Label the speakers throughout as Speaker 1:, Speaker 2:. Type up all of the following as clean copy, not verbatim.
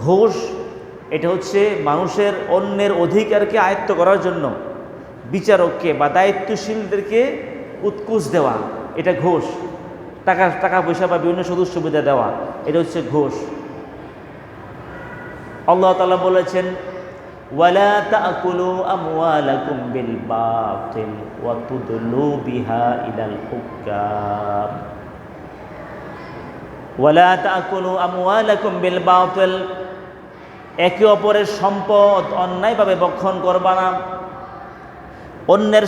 Speaker 1: ঘুষ এটা হচ্ছে মানুষের অন্যের অধিকারকে আয়ত্ত করার জন্য বিচারককে বা দায়িত্বশীলদেরকে উৎকুচ দেওয়া, এটা ঘুষ। টাকা পয়সা বা বিভিন্ন সুযোগ সুবিধা দেওয়া, এটা হচ্ছে ঘুষ। আল্লাহ তাআলা বলেছেন, ওয়ালা তাকুলু আমওয়ালাকুম বিল বাতিল ওয়া তুদলু বিহা ইলাল হুক্কাম। ওয়ালা তাকুলু আমওয়ালাকুম বিল বাতিল, একে অপরের সম্পদ অন্যায়ভাবে ভক্ষণ করবা না। অন্যের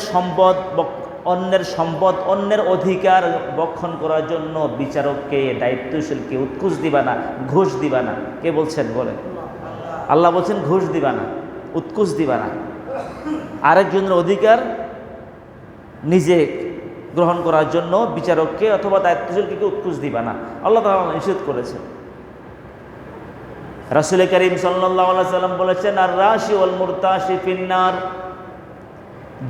Speaker 1: সম্পদ অন্যের অধিকার ভক্ষণ করার জন্য বিচারককে দায়িত্বশীলকে উৎকুচ দিবা না, ঘুষ দিবা না। কে বলছেন বলেন? আল্লাহ বলছেন ঘুষ দিবা না, উৎকুচ দিবা না। আরেকজনের অধিকার নিজে গ্রহণ করার জন্য বিচারককে অথবা দায়িত্বশীলকে উৎকুচ দিবা না, আল্লাহ তাআলা নিষেধ করেছেন। রাসূল করিম সাল্লাল্লাহু আলাইহি সাল্লাম বলেছেন, আর রাশি ওয়াল মুরতাশি ফিন্নার,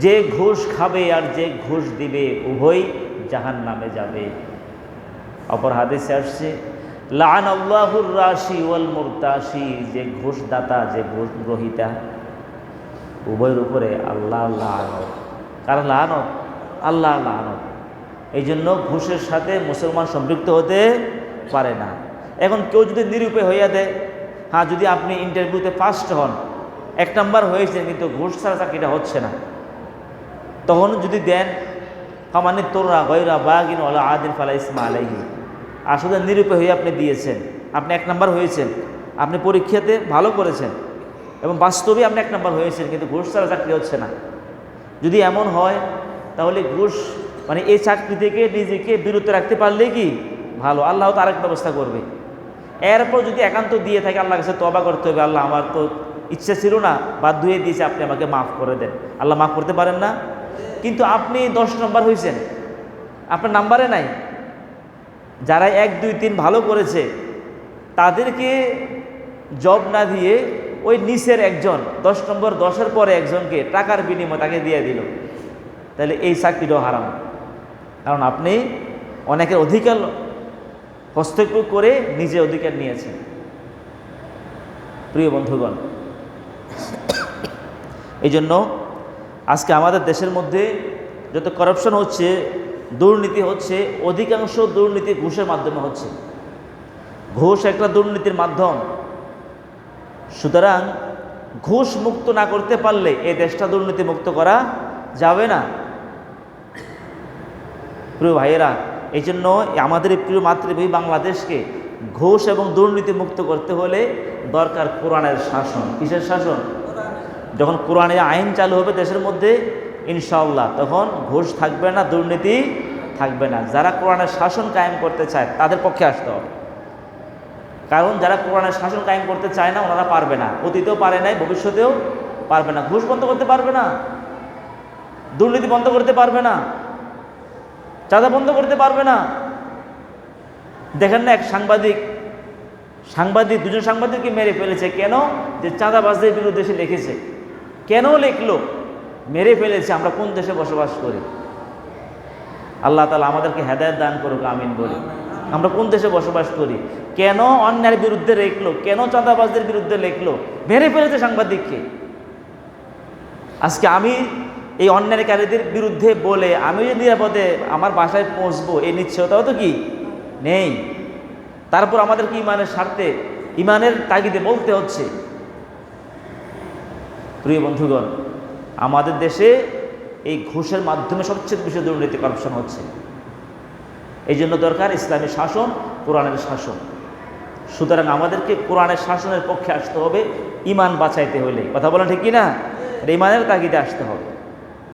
Speaker 1: যে ঘুষ খাবে আর যে ঘুষ দিবে উভয় জাহান্নামে যাবে। অপর হাদিসে আসছে, লাআনাল্লাহুর রাশি ওয়াল মুরতাশি, যে ঘুষদাতা যে ঘুষ গ্রহীতা উভয়ের উপরে আল্লাহ লানত। কারণ লানত, আল্লাহ লানত। এই জন্য ঘুষের সাথে মুসলমান সম্পৃক্ত হতে পারে না। এখন কেউ যদি নিরুপায় হইয়া দেয়, হ্যাঁ যদি আপনি ইন্টারভিউতে ফার্স্ট হন, 1 নাম্বার হয়েছে কিন্তু ঘুষ ছাড়া চাকরিটা হচ্ছে না, তখন যদি দেন, কামানি তোরা গয়রা বাগিন ওয়ালা আদিন ফালা ইসমা আলাইহি, আসলে নিরুপায় হয়ে আপনি দিয়েছেন, আপনি 1 নাম্বার হয়েছেন, আপনি পরীক্ষাতে ভালো করেছেন এবং বাস্তবে আপনি 1 নাম্বার হয়েছেন, কিন্তু ঘুষ ছাড়া চাকরি হচ্ছে না। যদি এমন হয় তাহলে ঘুষ মানে এই চাকরি থেকে নিজেকে বিরত রাখতে পারলে কি ভালো, আল্লাহ তো আরেক ব্যবস্থা করবে। এরপর যদি একান্ত দিয়ে থাকে, আল্লাহর কাছে তওবা করতে হবে, আল্লাহ আমার তো ইচ্ছা ছিল না, বাধ্য হয়ে দিয়েছে, আপনি আমাকে মাফ করে দেন। আল্লাহ মাফ করতে পারেন না? কিন্তু আপনি 10 নম্বর হয়েছেন, আপনার নাম্বারে নাই। যারা 1, 2, 3 ভালো করেছে তাদেরকে জব না দিয়ে ওই নিচের একজন 10 নম্বর 10-এর পরে একজনকে টাকার বিনিময়ে তাকে দিয়ে দিল, তাহলে এই চাকরিটাও হারাম। কারণ আপনি অনেকের অধিকার হস্তক্ষেপ করে নিজে অধিকার নিয়েছেন। প্রিয় বন্ধুগণ, এই জন্য আজকে আমাদের দেশের মধ্যে যত করাপশন হচ্ছে, দুর্নীতি হচ্ছে, অধিকাংশ দুর্নীতি ঘুষের মাধ্যমে হচ্ছে। ঘুষ একটা দুর্নীতির মাধ্যম। সুতরাং ঘুষ মুক্ত না করতে পারলে এই দেশটা দুর্নীতি মুক্ত করা যাবে না। প্রিয় ভাইয়েরা, এই জন্য আমাদের প্রিয় মাতৃভূমি বাংলাদেশকে ঘুষ এবং দুর্নীতি মুক্ত করতে হলে দরকার কোরআনের শাসন। কিসের শাসন? যখন কোরআনের আইন চালু হবে দেশের মধ্যে, ইনশাআল্লাহ তখন ঘুষ থাকবে না, দুর্নীতি থাকবে না। যারা কোরআনের শাসন কায়েম করতে চায় তাদের পক্ষে আসতে হবে। কারণ যারা কোরআনের শাসন কায়েম করতে চায় না, ওনারা পারবে না, অতীতেও পারে নাই, ভবিষ্যতেও পারবে না। ঘুষ বন্ধ করতে পারবে না, দুর্নীতি বন্ধ করতে পারবে না, চাঁদা বন্ধ করতে পারবে না। দেখেন না, এক সাংবাদিক 2জন সাংবাদিককে মেরে ফেলেছে। কেন? যে চাঁদাবাজদের বিরুদ্ধে সে লিখেছে। কেন লিখলো? মেরে ফেলেছে। আমরা কোন দেশে বসবাস করি? আল্লাহ তাআলা আমাদেরকে হেদায়েত দান করুক, আমিন বলি। আমরা কোন দেশে বসবাস করি? কেন অন্যায়ের বিরুদ্ধে লিখলো? কেন চাঁদাবাজদের বিরুদ্ধে লিখলো? মেরে ফেলেছে সাংবাদিককে। আজকে আমি এই অন্যায়কারীদের বিরুদ্ধে বলে আমি যে নিরাপদে আমার বাসায় পৌঁছবো, এই নিশ্চয়তাও তো কি নেই। তারপর আমাদেরকে ইমানের স্বার্থে, ইমানের তাগিদে বলতে হচ্ছে। প্রিয় বন্ধুগণ, আমাদের দেশে এই ঘুষের মাধ্যমে সবচেয়ে বেশি দুর্নীতি, করাপশন হচ্ছে। এই জন্য দরকার ইসলামী শাসন, কোরআনের শাসন। সুতরাং আমাদেরকে কোরআনের শাসনের পক্ষে আসতে হবে, ইমান বাঁচাইতে হলে। কথা বলেন ঠিক কিনা? ইমানের তাগিদে আসতে হবে।